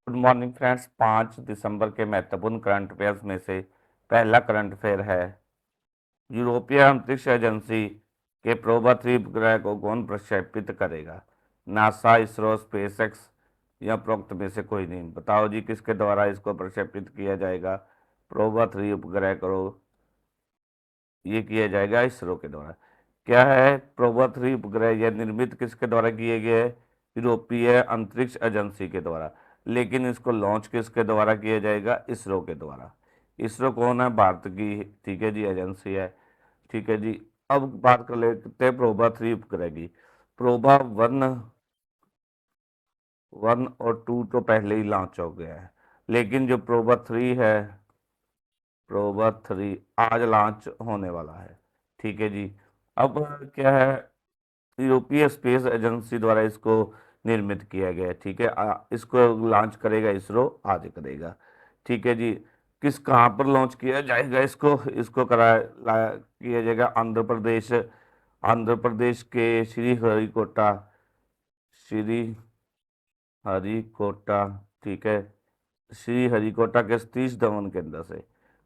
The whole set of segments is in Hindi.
Good morning friends. 5 दिसंबर के महत्वपूर्ण करंट अफेयर्स में से पहला करंट अफेयर है, यूरोपीय अंतरिक्ष एजेंसी के प्रोबा 3 उपग्रह को कौन प्रक्षेपित करेगा? नासा, इसरो, स्पेसएक्स या उपरोक्त में से कोई नहीं। बताओ जी, किसके द्वारा इसको प्रक्षेपित किया जाएगा? प्रोबा 3 उपग्रह को ये किया जाएगा इसरो के द्वारा। क्या है प्रोबा 3 उपग्रह? यह निर्मित किसके द्वारा किए गए? यूरोपीय अंतरिक्ष एजेंसी के द्वारा। लेकिन इसको लॉन्च किसके द्वारा किया जाएगा? इसरो के द्वारा। इसरो कौन है? भारत की, ठीक है जी, एजेंसी है। ठीक है जी। अब बात कर लेते हैं प्रोबा 3 उपग्रह की। प्रोबा वन और 2 तो पहले ही लॉन्च हो गया है, लेकिन जो प्रोबा 3 है, प्रोबा 3 आज लॉन्च होने वाला है। ठीक है जी। अब क्या है, यूरोपीय स्पेस एजेंसी द्वारा इसको निर्मित किया गया है। ठीक है, इसको लॉन्च करेगा इसरो, आज करेगा। ठीक है जी। किस कहाँ पर लॉन्च किया जाएगा इसको? इसको किया जाएगा आंध्र प्रदेश, आंध्र प्रदेश के श्री हरिकोटा। ठीक है, श्री हरिकोटा के सतीश धवन केंद्र से।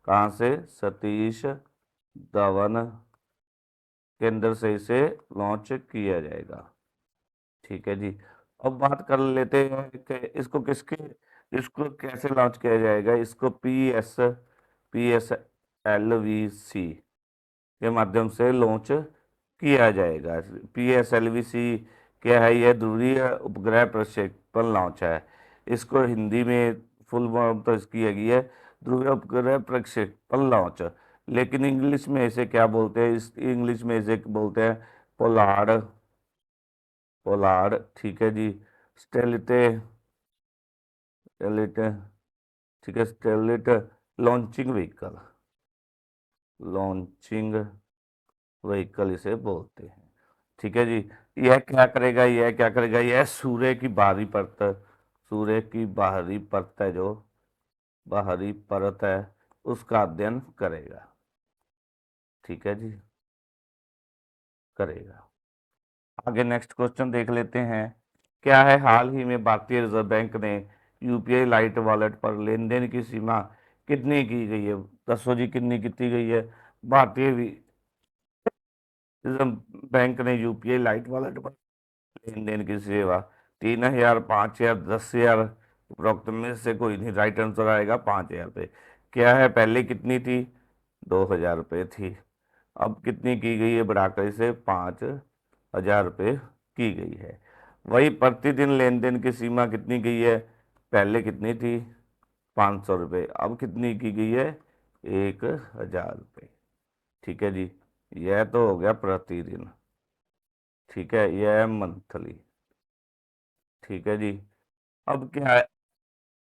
कहाँ से? सतीश धवन केंद्र से इसे लॉन्च किया जाएगा। ठीक है जी। अब बात कर लेते हैं कि इसको कैसे लॉन्च किया जाएगा। इसको PSLV-C के माध्यम से लॉन्च किया जाएगा। PSLV-C क्या है? यह ध्रुवीय उपग्रह प्रक्षेपण लॉन्च है। इसको हिंदी में फुल फॉर्म तो इसकी हैगी है ध्रुवीय उपग्रह प्रक्षेपण लॉन्च, लेकिन इंग्लिश में इसे क्या बोलते हैं? इस इंग्लिश में इसे बोलते हैं पोलार्ड। पोलार्ड, ठीक है जी। स्टेलिटे स्टेलिट ठीक है, स्टेलिट लॉन्चिंग व्हीकल, लॉन्चिंग व्हीकल इसे बोलते हैं। ठीक है जी। यह क्या करेगा? यह सूर्य की बाहरी परत, सूर्य की बाहरी परत है, जो बाहरी परत है उसका अध्ययन करेगा। ठीक है जी, करेगा। आगे नेक्स्ट क्वेश्चन देख लेते हैं। क्या है, हाल ही में भारतीय रिजर्व बैंक ने यूपीआई लाइट वॉलेट पर लेन देन की सीमा कितनी की गई है? दसो जी, कितनी की गई है? भारतीय रिजर्व बैंक ने यूपीआई लाइट वॉलेट पर लेन देन की सेवा 3,000, 5,000, 10,000, उपरोक्त में से कोई नहीं। राइट आंसर आएगा 5,000 पे। क्या है, पहले कितनी थी? 2,000 रुपये थी। अब कितनी की गई है? बढ़ाकर इसे 5,000 रुपये की गई है। वही प्रतिदिन लेन देन की सीमा कितनी गई है? पहले कितनी थी? 500 रुपये। अब कितनी की गई है? 1,000 रुपये। ठीक है जी। यह तो हो गया प्रतिदिन। ठीक है, यह है मंथली। ठीक है जी। अब क्या है,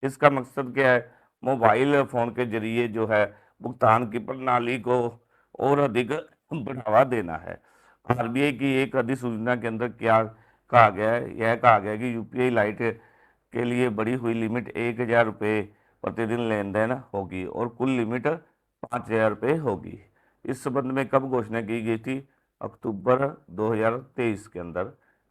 इसका मकसद क्या है? मोबाइल फोन के जरिए जो है भुगतान की प्रणाली को और अधिक बढ़ावा देना है। आरबीआई की एक अधिसूचना के अंदर क्या कहा गया है? यह कहा गया है कि यूपीआई लाइट के लिए बढ़ी हुई लिमिट 1,000 रुपये प्रतिदिन लेन देन होगी और कुल लिमिट 5,000 रुपये होगी। इस संबंध में कब घोषणा की गई थी? अक्टूबर 2023 के अंदर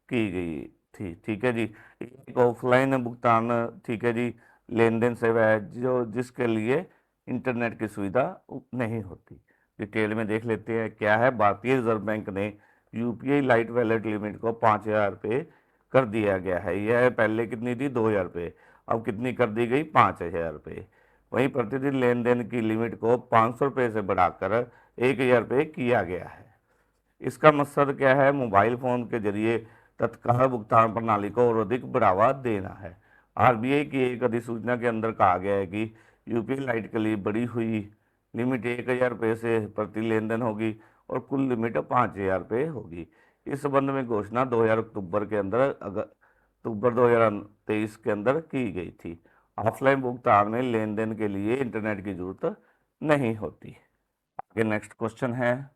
की गई थी। ठीक है जी। एक ऑफलाइन भुगतान, ठीक है जी, लेन देन सेवा है जो जिसके लिए इंटरनेट की सुविधा नहीं होती। डिटेल में देख लेते हैं। क्या है, भारतीय रिजर्व बैंक ने यूपीआई लाइट वैलेट लिमिट को 5,000 रुपये कर दिया गया है। यह पहले कितनी थी? 2,000 रुपये। अब कितनी कर दी गई? 5,000 रुपये। वहीं प्रतिदिन लेन देन की लिमिट को 500 रुपये से बढ़ाकर 1,000 रुपये किया गया है। इसका मकसद क्या है? मोबाइल फोन के जरिए तत्काल भुगतान प्रणाली को और अधिक बढ़ावा देना है। आरबीआई की एक अधिसूचना के अंदर कहा गया है कि यूपीआई लाइट के लिए बढ़ी हुई लिमिट 1,000 रुपये से प्रति लेन देन होगी और कुल लिमिट 5,000 रुपये होगी। इस संबंध में घोषणा 2000 अक्टूबर के अंदर अक्टूबर 2023 के अंदर की गई थी। ऑफलाइन भुगतान में लेन देन के लिए इंटरनेट की जरूरत नहीं होती। आगे नेक्स्ट क्वेश्चन है,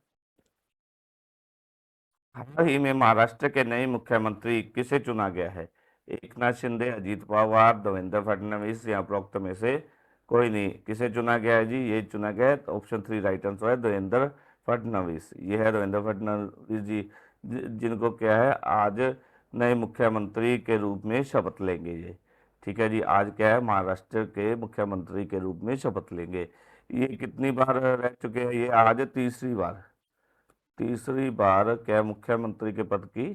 हाल ही में महाराष्ट्र के नए मुख्यमंत्री किसे चुना गया है? एकनाथ शिंदे, अजीत पवार, देवेंद्र फडणवीस या उपरोक्त में से कोई नहीं। किसे चुना गया है जी? ये चुना गया है। ऑप्शन 3 राइट आंसर है, देवेंद्र फडणवीस। ये है देवेंद्र फडणवीस जी, जिनको क्या है, आज नए मुख्यमंत्री के रूप में शपथ लेंगे ये। ठीक है जी। आज क्या है, महाराष्ट्र के मुख्यमंत्री के रूप में शपथ लेंगे। ये कितनी बार रह चुके हैं, ये आज तीसरी बार, तीसरी बार क्या मुख्यमंत्री के पद की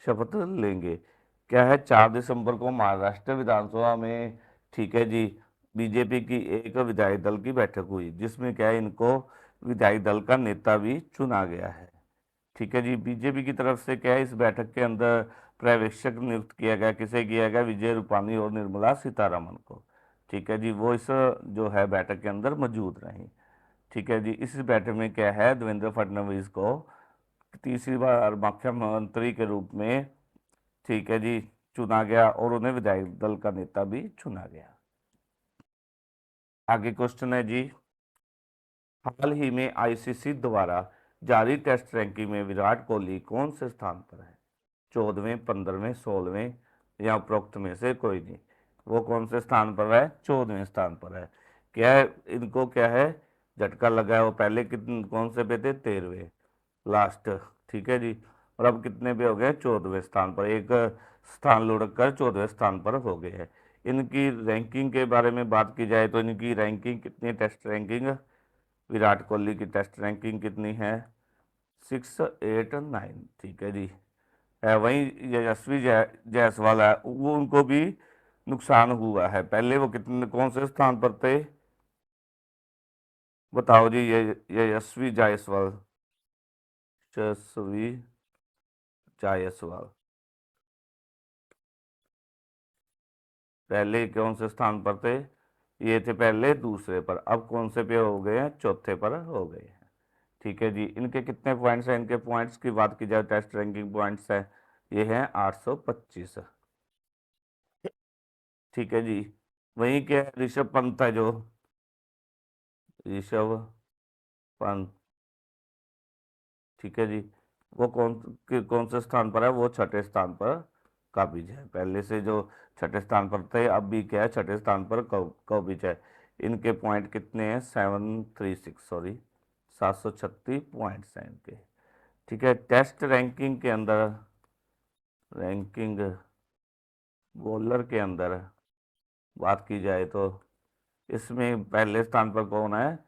शपथ लेंगे। क्या है, 4 दिसंबर को महाराष्ट्र विधानसभा में, ठीक है जी, बीजेपी की एक विधायक दल की बैठक हुई, जिसमें क्या है, इनको विधायक दल का नेता भी चुना गया है। ठीक है जी। बीजेपी की तरफ से क्या है, इस बैठक के अंदर पर्यवेक्षक नियुक्त किया गया, किसे किया गया, विजय रूपानी और निर्मला सीतारमन को। ठीक है जी, वो इस जो है बैठक के अंदर मौजूद रही। ठीक है जी। इस बैठक में क्या है, देवेंद्र फडणवीस को तीसरी बार मुख्यमंत्री के रूप में, ठीक है जी, चुना गया और उन्हें विधायक दल का नेता भी चुना गया। आगे क्वेश्चन है जी, हाल ही में आईसीसी द्वारा जारी टेस्ट रैंकिंग में विराट कोहली कौन से स्थान पर है? 14वें, 15वें, 16वें या उपरोक्त में से कोई नहीं। वो कौन से स्थान पर है? 14वें स्थान पर है। क्या है, इनको क्या है, झटका लगा है। वो पहले कितने कौन से पे थे? 13वें लास्ट। ठीक है जी। और अब कितने पे हो गए? 14वें स्थान पर, एक स्थान लुढ़क कर 14वें स्थान पर हो गए हैं। इनकी रैंकिंग के बारे में बात की जाए तो इनकी रैंकिंग कितनी, टेस्ट रैंकिंग, विराट कोहली की टेस्ट रैंकिंग कितनी है? 689। ठीक है जी। है वहीं यशस्वी जायसवाल है, वो उनको भी नुकसान हुआ है। पहले वो कितने कौन से स्थान पर थे? बताओ जी। ये यशस्वी जायसवाल, यशस्वी जायसवाल पहले कौन से स्थान पर थे? ये थे पहले दूसरे पर, अब कौन से पे हो गए हैं? चौथे पर हो गए हैं। ठीक है जी। इनके कितने पॉइंट्स हैं? इनके पॉइंट्स की बात की जाए, टेस्ट रैंकिंग पॉइंट्स है, ये हैं 825। ठीक है जी। वहीं के ऋषभ पंत है, जो ऋषभ पंत, ठीक है जी, वो कौन से स्थान पर है? वो छठे स्थान पर काबिज है। पहले से जो छठे स्थान पर थे, अब भी क्या है, छठे स्थान पर काबिज है। इनके पॉइंट कितने हैं? 736, सॉरी 736 पॉइंट्स हैं इनके। ठीक है। टेस्ट रैंकिंग के अंदर, रैंकिंग बॉलर के अंदर बात की जाए तो इसमें पहले स्थान पर कौन है?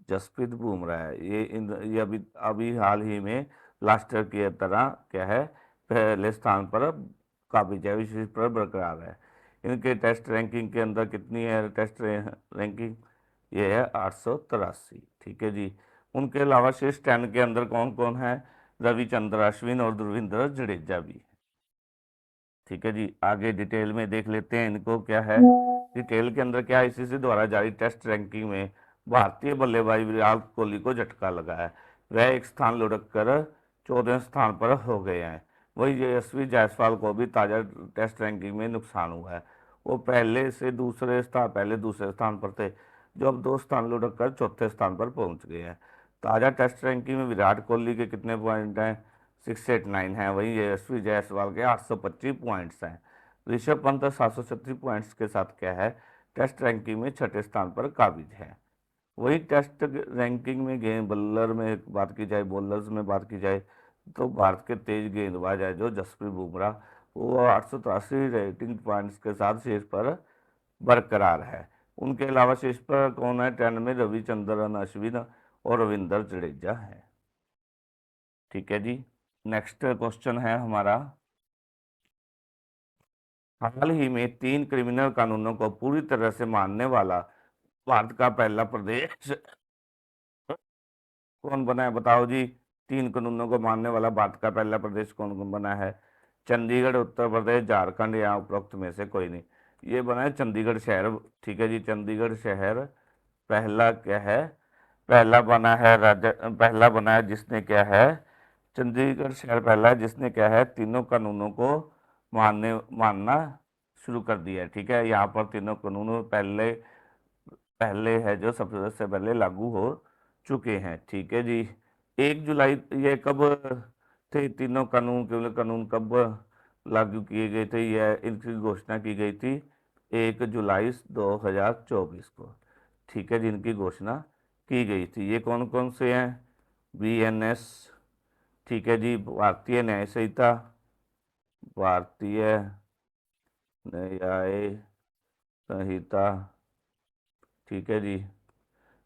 जसप्रीत बुमराह है। ये अभी अभी हाल ही में लास्ट ईयर की तरह क्या है, पहले स्थान पर काबिज है, विशेष पर बरकरार है। इनके टेस्ट रैंकिंग के अंदर कितनी है टेस्ट रैंकिंग? ये है 883। ठीक है जी। उनके अलावा शेष 10 के अंदर कौन कौन है? रविचंद्र अश्विन और धुरविंद्र जडेजा भी। ठीक है जी। आगे डिटेल में देख लेते हैं इनको। क्या है डिटेल के अंदर, क्या आईसीसी द्वारा जारी टेस्ट रैंकिंग में भारतीय बल्लेबाज विराट कोहली को झटका लगा है। वह एक स्थान लुढ़क कर 14वें स्थान पर हो गए हैं। वही यशस्वी जायसवाल को भी ताजा टेस्ट रैंकिंग में नुकसान हुआ है। वो पहले दूसरे स्थान पर थे, जो अब 2 स्थान लुढ़क कर चौथे स्थान पर पहुंच गए हैं। ताजा टेस्ट रैंकिंग में विराट कोहली के कितने पॉइंट हैं? 689 है। वहीं यशस्वी जायसवाल के 825 पॉइंट्स हैं। ऋषभ पंत 736 पॉइंट्स के साथ क्या है, टेस्ट रैंकिंग में छठे स्थान पर काबिज है। वही टेस्ट रैंकिंग में गेंद बल्लर में बात की जाए, बॉलर्स में बात की जाए, तो भारत के तेज गेंदबाज है जो जसप्रीत बुमराह, वो 883 रेटिंग पॉइंट्स के साथ शीर्ष पर बरकरार है। उनके अलावा शीर्ष पर कौन है? 10 में रविचंद्रन अश्विन और रविंद्र जडेजा है। ठीक है जी। नेक्स्ट क्वेश्चन है हमारा, हाल ही में 3 क्रिमिनल कानूनों को पूरी तरह से मानने वाला भारत का पहला प्रदेश कौन बना है? बताओ जी। 3 कानूनों को मानने वाला भारत का पहला प्रदेश कौन कौन बना है? चंडीगढ़, उत्तर प्रदेश, झारखंड या उपरोक्त में से कोई नहीं। ये बना है चंडीगढ़ शहर। ठीक है जी। चंडीगढ़ शहर पहला क्या है, पहला बना है जिसने क्या है, चंडीगढ़ शहर पहला है जिसने क्या है, तीनों कानूनों को मानना शुरू कर दिया है। ठीक है। यहाँ पर तीनों कानून पहले पहले है जो सबसे पहले लागू हो चुके हैं। ठीक है जी। 1 जुलाई, ये कब थे तीनों कानून, केवल कानून कब लागू किए गए थे? यह इनकी घोषणा की गई थी 1 जुलाई 2024 को। ठीक है, जिनकी घोषणा की गई थी। ये कौन कौन से हैं? बीएनएस, ठीक है जी, भारतीय न्याय संहिता, भारतीय न्याय संहिता, ठीक है जी,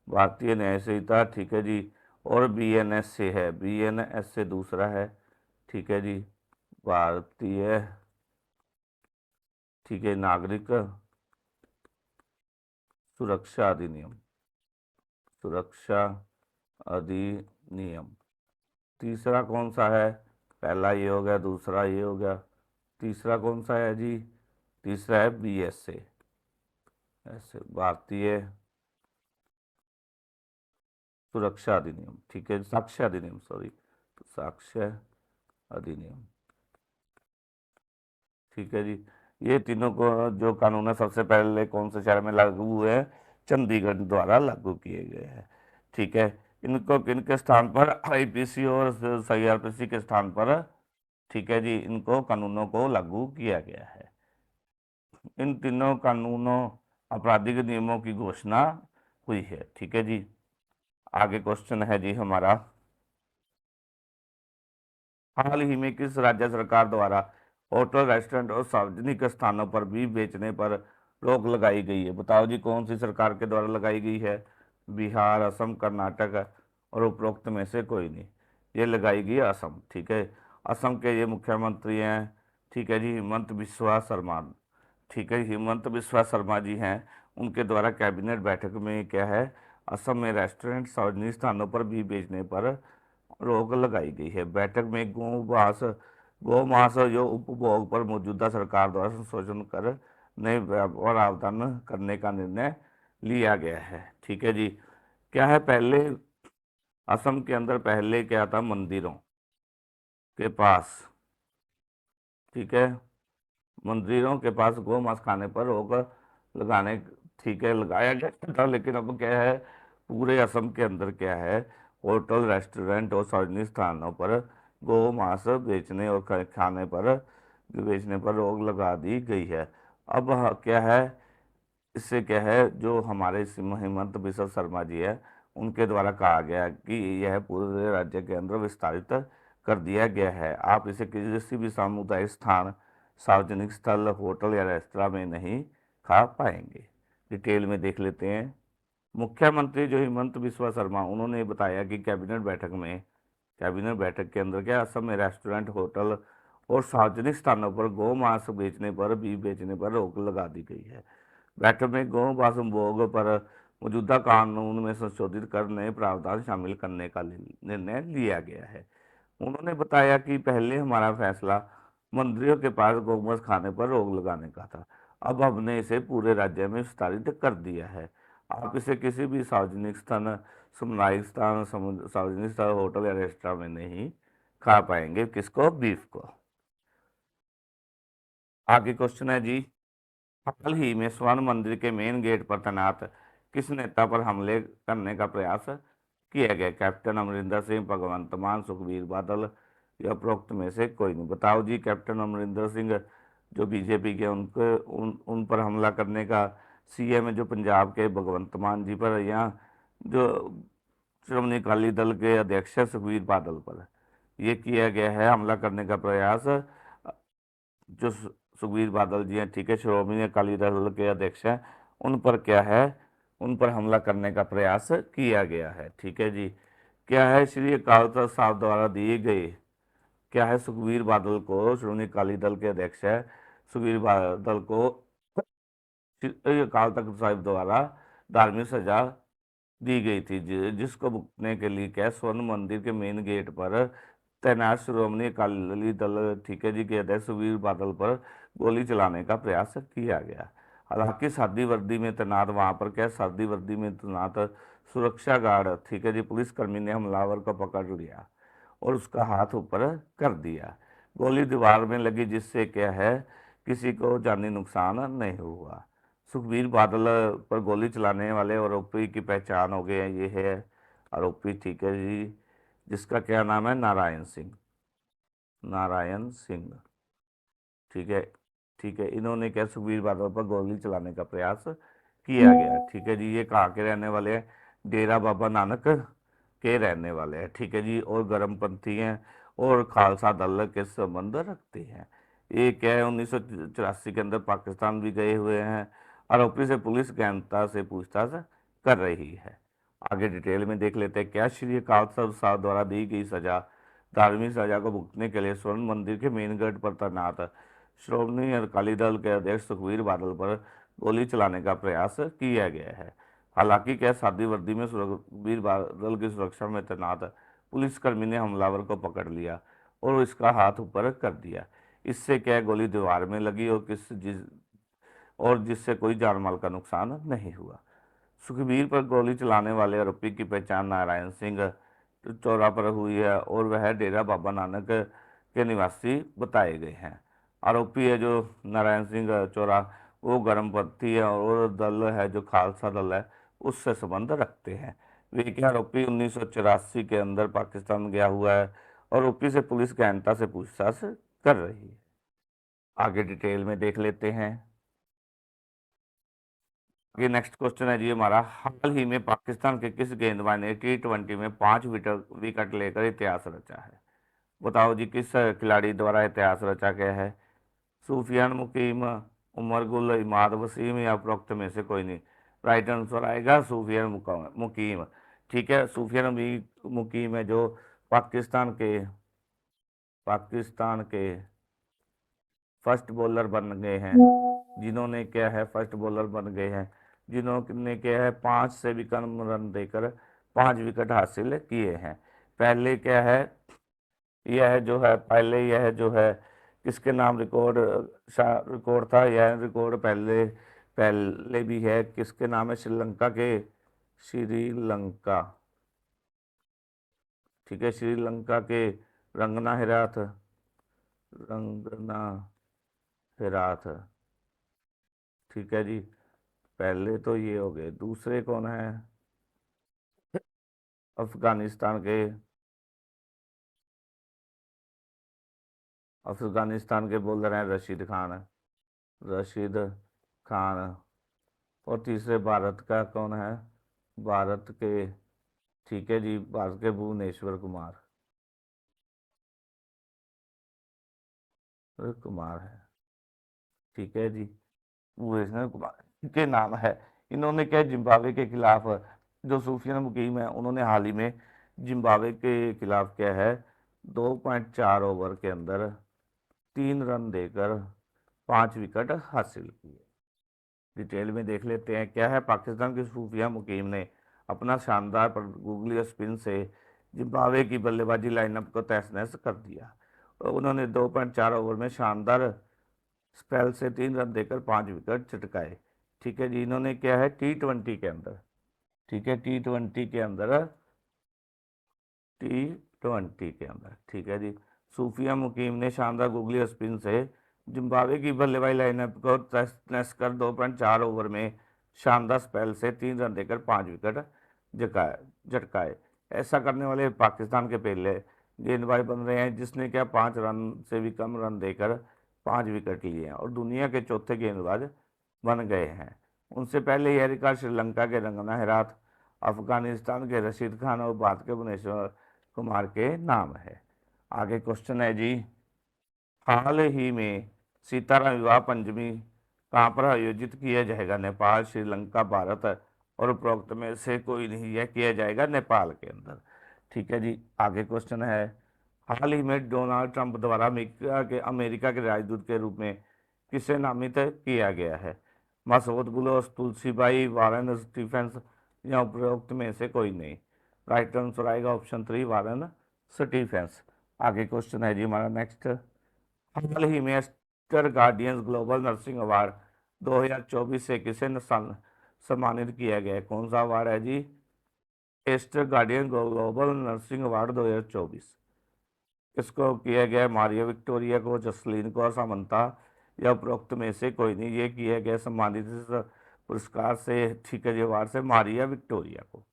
भारतीय न्याय संहिता, ठीक है जी, और बीएनएस से है, बीएनएस से दूसरा है, ठीक है जी, भारतीय, ठीक है, नागरिक सुरक्षा अधिनियम, सुरक्षा अधिनियम। तीसरा कौन सा है? पहला ये हो गया, दूसरा ये हो गया, तीसरा कौन सा है जी? तीसरा है बीएसए, ऐसे भारतीय सुरक्षा अधिनियम, ठीक है, साक्ष्य अधिनियम, सॉरी, साक्ष्य अधिनियम, ठीक है जी। ये तीनों को जो कानून है सबसे पहले कौन से शहर में लागू हुए हैं? चंडीगढ़ द्वारा लागू किए गए हैं, ठीक है। इनको किनके स्थान पर? आईपीसी और सीआरपीसी के स्थान पर, ठीक है जी, इनको कानूनों को लागू किया गया है। इन तीनों कानूनों आपराधिक नियमों की घोषणा हुई है, ठीक है जी। आगे क्वेश्चन है जी हमारा, हाल ही में किस राज्य सरकार द्वारा होटल, रेस्टोरेंट और सार्वजनिक स्थानों पर बीफ बेचने पर रोक लगाई गई है? बताओ जी, कौन सी सरकार के द्वारा लगाई गई है? बिहार, असम, कर्नाटक और उपरोक्त में से कोई नहीं। ये लगाई गई है असम, ठीक है। असम के ये मुख्यमंत्री हैं, ठीक है जी, हिमंत बिस्वा शर्मा, ठीक है, हिमंत बिस्वा शर्मा जी हैं। उनके द्वारा कैबिनेट बैठक में क्या है? असम में रेस्टोरेंट, सार्वजनिक स्थानों पर भी बेचने पर रोक लगाई गई है। बैठक में गौ मांस जो उपभोग पर मौजूदा सरकार द्वारा संशोधन कर नए प्रावधान करने का निर्णय लिया गया है, ठीक है जी। क्या है? पहले असम के अंदर पहले क्या था? मंदिरों के पास, ठीक है, मंदिरों के पास गौ मांस खाने पर रोक लगाने, ठीक है, लगाया गया था। लेकिन अब क्या है? पूरे असम के अंदर क्या है? होटल, रेस्टोरेंट और सार्वजनिक स्थानों पर गौ मांस बेचने और खाने पर बेचने पर रोक लगा दी गई है। अब क्या है? इससे क्या है, जो हमारे हिमंत बिस्वा शर्मा जी है, उनके द्वारा कहा गया कि यह पूरे राज्य के अंदर विस्तारित कर दिया गया है। आप इसे किसी भी सामुदायिक स्थान, सार्वजनिक स्थल, होटल या रेस्तरां में नहीं खा पाएंगे। डिटेल में देख लेते हैं। मुख्यमंत्री जो हिमंत बिस्वा शर्मा, उन्होंने बताया कि कैबिनेट बैठक के अंदर क्या, असम में रेस्टोरेंट, होटल और सार्वजनिक स्थानों पर गौ मांस बेचने पर, बीफ बेचने पर रोक लगा दी गई है। बैठक में गौ मांस उपभोग पर मौजूदा कानून में संशोधित कर नए प्रावधान शामिल करने का निर्णय लिया गया है। उन्होंने बताया कि पहले हमारा फैसला मंत्रियों के पास गौमांस खाने पर रोक लगाने का था, अब हमने इसे पूरे राज्य में विस्तारित कर दिया है। आप इसे किसी भी सार्वजनिक स्थान, सामुदायिक स्थान, सार्वजनिक स्थल, होटल या रेस्टोरेंट में नहीं खा पाएंगे। किसको? बीफ को। आगे क्वेश्चन है जी, हाल ही में स्वर्ण मंदिर के मेन गेट पर तैनात किस नेता पर हमले करने का प्रयास किया गया? कैप्टन अमरिंदर सिंह, भगवंत मान, सुखबीर बादल या उपरोक्त में से कोई नहीं। बताओ जी, कैप्टन अमरिंदर सिंह जो बीजेपी के, उनके उन पर हमला करने का, सीएम जो पंजाब के भगवंत मान जी पर, या जो श्रोमणी अकाली दल के अध्यक्ष सुखबीर बादल पर ये किया गया है हमला करने का प्रयास। जो सुखबीर बादल जी हैं, ठीक है, श्रोमणी अकाली दल के अध्यक्ष हैं, उन पर क्या है? उन पर हमला करने का प्रयास किया गया है, ठीक है जी। क्या है? श्री अकाल तख्त साहब द्वारा दिए गए, क्या है, सुखबीर बादल को, श्रोमणी अकाली दल के अध्यक्ष है, सुखबीर बादल को श्री अकाल तख्त साहिब द्वारा धार्मिक सजा दी गई थी, जिसको भुगतने के लिए क्या, स्वर्ण मंदिर के मेन गेट पर तैनात श्रोमणी अकाली दल, ठीक है जी, के अध्यक्ष सुखबीर बादल पर गोली चलाने का प्रयास किया गया। हालांकि सादी वर्दी में तैनात, वहां पर क्या, सादी वर्दी में तैनात सुरक्षा गार्ड, ठीक है जी, पुलिसकर्मी ने हमलावर को पकड़ लिया और उसका हाथ ऊपर कर दिया। गोली दीवार में लगी, जिससे क्या है, किसी को जानी नुकसान नहीं हुआ। सुखबीर बादल पर गोली चलाने वाले आरोपी की पहचान हो गई है, ये है आरोपी, ठीक है जी, जिसका क्या नाम है? नारायण सिंह, नारायण सिंह, ठीक है, ठीक है। इन्होंने क्या, सुखबीर बादल पर गोली चलाने का प्रयास किया गया, ठीक है जी। ये कहाँ के रहने वाले हैं? डेरा बाबा नानक के रहने वाले हैं, ठीक है जी, और गर्मपंथी हैं और खालसा दल के संबंध रखते हैं। ये क्या है, 1984 के अंदर पाकिस्तान भी गए हुए हैं आरोपी से पुलिस गहनता से पूछताछ कर रही है। आगे डिटेल में देख लेते हैं। क्या श्री अकाल तख्त साहब द्वारा दी गई सजा, धार्मिक सजा को भुगतने के लिए स्वर्ण मंदिर के मेन गेट पर तैनात श्रोमणी अकाली दल के अध्यक्ष सुखबीर बादल पर गोली चलाने का प्रयास किया गया है। हालांकि क्या सादी वर्दी में सुखबीर बादल की सुरक्षा में तैनात पुलिसकर्मी ने हमलावर को पकड़ लिया और इसका हाथ ऊपर कर दिया। इससे क्या गोली दीवार में लगी और जिससे कोई जान माल का नुकसान नहीं हुआ। सुखबीर पर गोली चलाने वाले आरोपी की पहचान नारायण सिंह चौरा पर हुई है और वह डेरा बाबा नानक के निवासी बताए गए हैं। आरोपी है जो नारायण सिंह चौरा, वो गर्मपंथी है और दल है जो खालसा दल है उससे संबंध रखते हैं। वे के आरोपी 1984 के अंदर पाकिस्तान गया हुआ है और आरोपी से पुलिस गहनता से पूछताछ कर रही है। आगे डिटेल में देख लेते हैं। ये नेक्स्ट क्वेश्चन है जी हमारा, हाल ही में पाकिस्तान के किस गेंदबाज ने T20 में 5 विकेट लेकर इतिहास रचा है? बताओ जी, किस खिलाड़ी द्वारा इतिहास रचा गया है? सूफियान मुकीम, उमर गुल, इमाद वसीम या उपरोक्त में से कोई नहीं? राइट आंसर आएगा सूफियान मुकीम। ठीक है, सूफियान मुकीम है जो पाकिस्तान के फर्स्ट बॉलर बन गए हैं, जिन्होंने क्या है फर्स्ट बॉलर बन गए हैं जिन्होंने क्या है 5 से भी कम रन देकर 5 विकेट हासिल किए हैं। पहले क्या है यह जो है किसके नाम रिकॉर्ड था? यह रिकॉर्ड पहले पहले भी है, किसके नाम है? श्रीलंका। ठीक है, श्रीलंका के रंगना हेराथ। ठीक है जी, पहले तो ये हो गए। दूसरे कौन है? अफगानिस्तान के बॉलर हैं रशीद खान। और तीसरे भारत का कौन है? भारत के ठीक है जी, भारत के भुवनेश्वर कुमार है। ठीक है जी, भुवनेश्वर कुमार के नाम है। इन्होंने क्या जिम्बाब्वे के खिलाफ, जो सूफियान मुकीम है उन्होंने हाल ही में जिम्बाब्वे के खिलाफ क्या है 2.4 ओवर के अंदर 3 रन देकर 5 विकेट हासिल किए। डिटेल में देख लेते हैं। क्या है, पाकिस्तान के सूफिया मुकीम ने अपना शानदार पर गूगली स्पिन से जिम्बाब्वे की बल्लेबाजी लाइनअप को तहस नहस कर दिया। उन्होंने 2.4 ओवर में शानदार स्पेल से 3 रन देकर 5 विकेट चटकाए। ठीक है जी, इन्होंने क्या है T20 के अंदर, ठीक है T20 के अंदर ठीक है जी, सूफिया मुकीम ने शानदार गूगली स्पिन से जिम्बाब्वे की बल्लेबाजी लाइनअप को तहस कर 2.4 ओवर में शानदार स्पेल से 3 रन देकर 5 विकेट झटकाए। ऐसा करने वाले पाकिस्तान के पहले गेंदबाज बन रहे हैं जिसने क्या 5 रन से भी कम रन देकर 5 विकेट लिए हैं और दुनिया के चौथे गेंदबाज बन गए हैं। उनसे पहले यह रिकॉर्ड श्रीलंका के रंगना हेराथ, अफगानिस्तान के रशीद खान और भारत के भुवनेश्वर कुमार के नाम है। आगे क्वेश्चन है जी, हाल ही में सीताराम विवाह पंचमी कहाँ पर आयोजित किया जाएगा? नेपाल, श्रीलंका, भारत और उपरोक्त में से कोई नहीं? यह किया जाएगा नेपाल के अंदर। ठीक है जी, आगे क्वेश्चन है, हाल ही में डोनाल्ड ट्रंप द्वारा अमेरिका के राजदूत के रूप में किसे नामित किया गया है? Massad Boulos, Tulsibai, Warren Stephens या उपरोक्त में से कोई नहीं? राइट आंसर आएगा ऑप्शन 3 वारेन स्टीफेंस। आगे क्वेश्चन है जी हमारा नेक्स्ट, हाल ही में Aster Guardians global nursing award 2024 से किसे सम्मानित किया गया है? कौन सा अवार्ड है जी? Aster guardian global nursing award 2024। इसको किया गया मारिया विक्टोरिया को, जसलीन को, सामंता या उपरोक्त में से कोई नहीं? ये किया गया सम्मानित पुरस्कार से, ठीक है जी, अवार्ड से मारिया विक्टोरिया को।